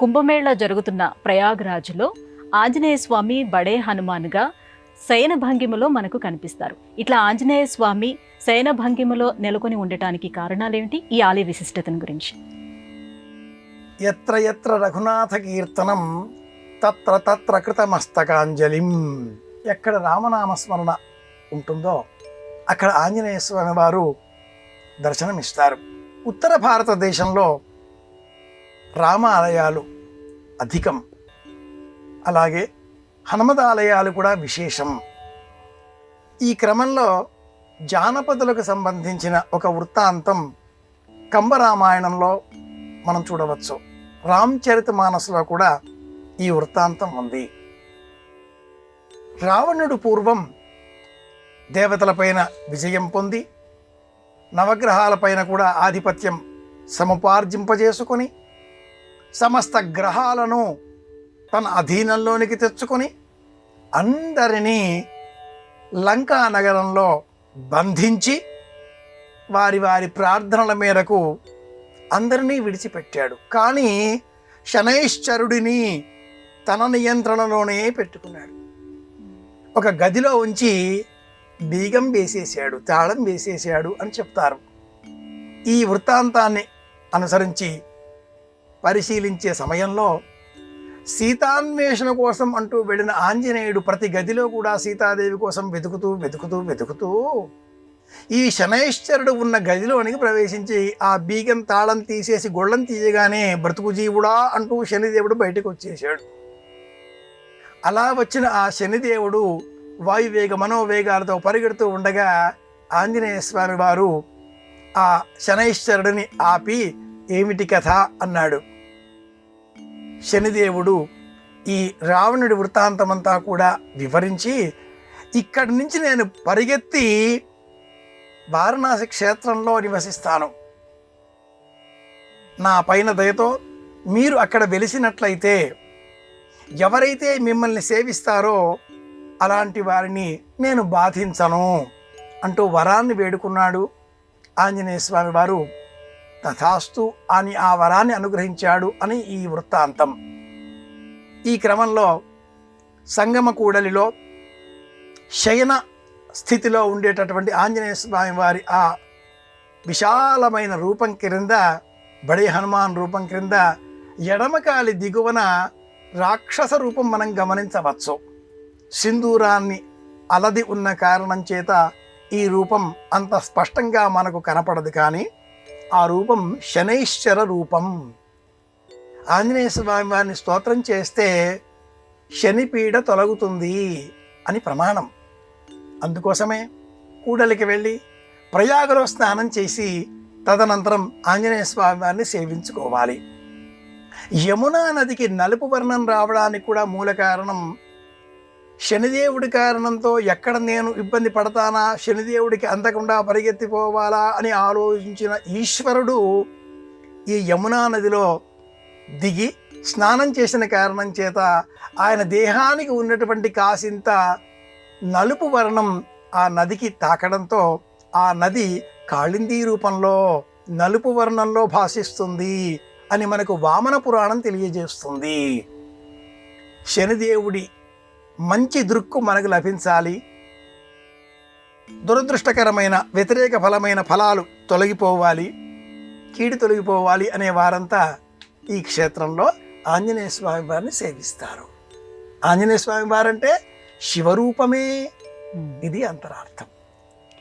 కుంభమేళ జరుగుతున్న ప్రయాగ్రాజ్లో ఆంజనేయ స్వామి బడే హనుమాన్గా శయన భంగిమలో మనకు కనిపిస్తారు. ఇట్లా ఆంజనేయ స్వామి శయన భంగిమలో నెలకొని ఉండటానికి కారణాలేమిటి? ఈ ఆలయ విశిష్టతను గురించి. ఎత్ర ఎత్ర రఘునాథ కీర్తనం తత్ర తత్ర కృతమస్తకాంజలిం. ఎక్కడ రామనామస్మరణ ఉంటుందో అక్కడ ఆంజనేయ స్వామి వారు దర్శనమిస్తారు. ఉత్తర భారతదేశంలో రామాలయాలు అధికం, అలాగే హనుమదాలయాలు కూడా విశేషం. ఈ క్రమంలో జానపదులకు సంబంధించిన ఒక వృత్తాంతం కంబరామాయణంలో మనం చూడవచ్చు. రామచరితమానస్లో కూడా ఈ వృత్తాంతం ఉంది. రావణుడు పూర్వం దేవతలపైన విజయం పొంది నవగ్రహాలపైన కూడా ఆధిపత్యం సముపార్జింపజేసుకొని సమస్త గ్రహాలను తన అధీనంలోనికి తెచ్చుకొని అందరినీ లంకా నగరంలో బంధించి వారి వారి ప్రార్థనల మేరకు అందరినీ విడిచిపెట్టాడు. కానీ శనైశ్చరుడిని తన నియంత్రణలోనే పెట్టుకున్నాడు. ఒక గదిలో ఉంచి బీగం వేసేసాడు, తాళం వేసేసాడు అని చెప్తారు. ఈ వృత్తాంతాన్ని అనుసరించి పరిశీలించే సమయంలో సీతాన్వేషణ కోసం అంటూ వెళ్ళిన ఆంజనేయుడు ప్రతి గదిలో కూడా సీతాదేవి కోసం వెతుకుతూ వెతుకుతూ వెతుకుతూ ఈ శనైశ్చరుడు ఉన్న గదిలోనికి ప్రవేశించి ఆ బీగం తాళం తీసేసి గొళ్ళం తీయగానే బ్రతుకు జీవుడా అంటూ శనిదేవుడు బయటకు వచ్చేసాడు. అలా వచ్చిన ఆ శనిదేవుడు వాయువేగ మనోవేగాలతో పరిగెడుతూ ఉండగా ఆంజనేయ స్వామి వారు ఆ శనైశ్చరుడిని ఆపి ఏమిటి కథ అన్నాడు. శనిదేవుడు ఈ రావణుడి వృత్తాంతమంతా కూడా వివరించి, ఇక్కడి నుంచి నేను పరిగెత్తి వారణాసి క్షేత్రంలో నివసిస్తాను, నా పైన దయతో మీరు అక్కడ వెలిసినట్లయితే ఎవరైతే మిమ్మల్ని సేవిస్తారో అలాంటి వారిని నేను బాధించను అంటూ వరాన్ని వేడుకున్నాడు. ఆంజనేయ స్వామి వారు తథాస్తు అని ఆ వరాన్ని అనుగ్రహించాడు అని ఈ వృత్తాంతం. ఈ క్రమంలో సంగమ కూడలిలో శయన స్థితిలో ఉండేటటువంటి ఆంజనేయ స్వామి వారి ఆ విశాలమైన రూపం క్రింద, బడే హనుమాన్ రూపం క్రింద ఎడమకాలి దిగువన రాక్షస రూపం మనం గమనించవచ్చు. సింధూరాన్ని అలది ఉన్న కారణం చేత ఈ రూపం అంత స్పష్టంగా మనకు కనపడదు, కానీ ఆ రూపం శనైశ్చర రూపం. ఆంజనేయ స్వామి వారిని స్తోత్రం చేస్తే శనిపీడ తొలగుతుంది అని ప్రమాణం. అందుకోసమే కూడలికి వెళ్ళి ప్రయాగలో స్నానం చేసి తదనంతరం ఆంజనేయ స్వామి వారిని సేవించుకోవాలి. యమునా నదికి నలుపు వర్ణం రావడానికి కూడా మూల కారణం శనిదేవుడి కారణంతో ఎక్కడ నేను ఇబ్బంది పడతానా, శనిదేవుడికి అందకుండా పరిగెత్తిపోవాలా అని ఆలోచించిన ఈశ్వరుడు ఈ యమునా నదిలో దిగి స్నానం చేసిన కారణం చేత ఆయన దేహానికి ఉన్నటువంటి కాసింత నలుపు వర్ణం ఆ నదికి తాకడంతో ఆ నది కాళిందీ రూపంలో నలుపు వర్ణంలో భాషిస్తుంది అని మనకు వామన పురాణం తెలియజేస్తుంది. శనిదేవుడి మంచి దృక్కు మనకు లభించాలి, దురదృష్టకరమైన వ్యతిరేక ఫలమైన ఫలాలు తొలగిపోవాలి, కీడు తొలగిపోవాలి అనే వారంతా ఈ క్షేత్రంలో ఆంజనేయ స్వామి వారిని సేవిస్తారు. ఆంజనేయ స్వామి వారంటే శివరూపమే, ఇది అంతరార్థం.